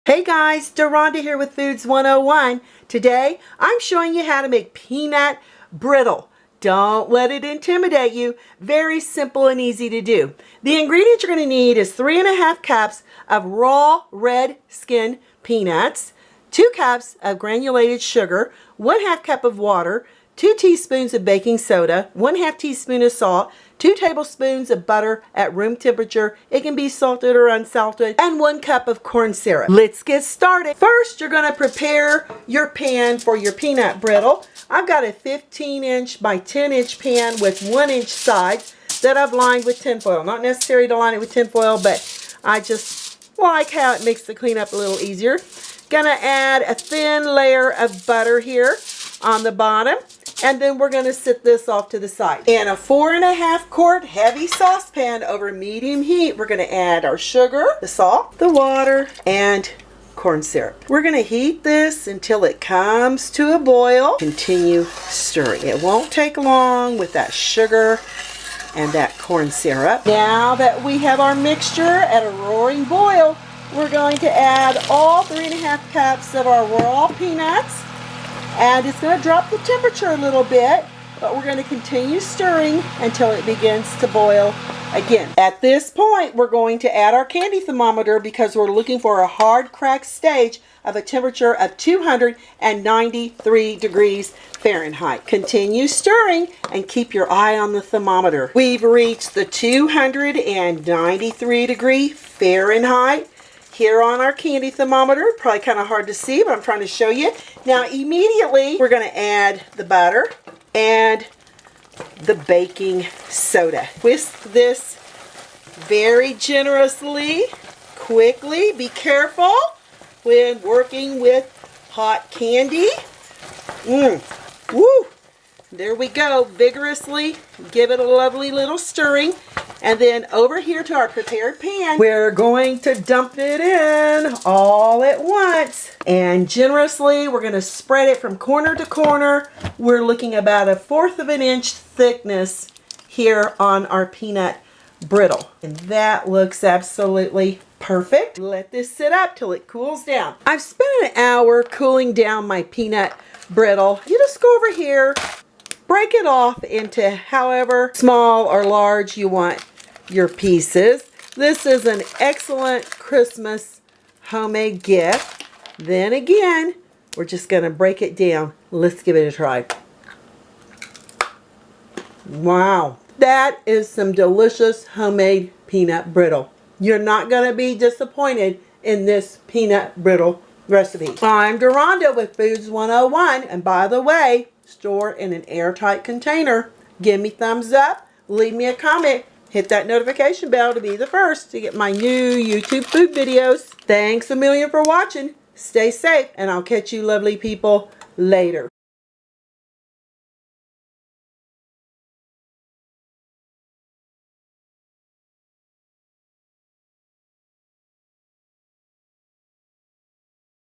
Hey guys, Deronda here with Foods 101. Today, I'm showing you how to make peanut brittle. Don't let it intimidate you. Very simple and easy to do. The ingredients you're going to need is 3½ cups of raw red skin peanuts, 2 cups of granulated sugar, 1/2 cup of water, 2 teaspoons of baking soda, 1/2 teaspoon of salt, 2 tablespoons of butter at room temperature. It can be salted or unsalted, and 1 cup of corn syrup. Let's get started. First, you're going to prepare your pan for your peanut brittle. I've got a 15-inch by 10-inch pan with 1-inch sides that I've lined with tinfoil. Not necessary to line it with tinfoil, but I just like how it makes the cleanup a little easier. Gonna add a thin layer of butter here on the bottom. And then we're going to set this off to the side. In a 4½ quart heavy saucepan over medium heat, we're going to add our sugar, the salt, the water, and corn syrup. We're going to heat this until it comes to a boil. Continue stirring. It won't take long with that sugar and that corn syrup. Now that we have our mixture at a roaring boil, we're going to add all 3½ cups of our raw peanuts. And it's going to drop the temperature a little bit, but we're going to continue stirring until it begins to boil again. At this point, we're going to add our candy thermometer because we're looking for a hard crack stage of a temperature of 293 degrees Fahrenheit. Continue stirring and keep your eye on the thermometer. We've reached the 293 degree Fahrenheit. Here on our candy thermometer, probably kind of hard to see, but I'm trying to show you. Now immediately we're going to add the butter and the baking soda. Whisk this very generously, quickly. Be careful when working with hot candy. Woo! There we go. Vigorously give it a lovely little stirring. And then over here to our prepared pan, we're going to dump it in all at once. And generously, we're going to spread it from corner to corner. We're looking about 1/4 of an inch thickness here on our peanut brittle. And that looks absolutely perfect. Let this sit up till it cools down. I've spent an hour cooling down my peanut brittle. You just go over here, break it off into however small or large you want your pieces. This is an excellent Christmas homemade gift. Then again, we're just going to break it down. Let's give it a try. Wow, that is some delicious homemade peanut brittle. You're not going to be disappointed in this peanut brittle recipe. I'm Deronda with Foods 101, and by the way, store in an airtight container. Give me thumbs up, leave me a comment, hit that notification bell to be the first to get my new YouTube food videos. Thanks a million for watching. Stay safe, and I'll catch you lovely people later.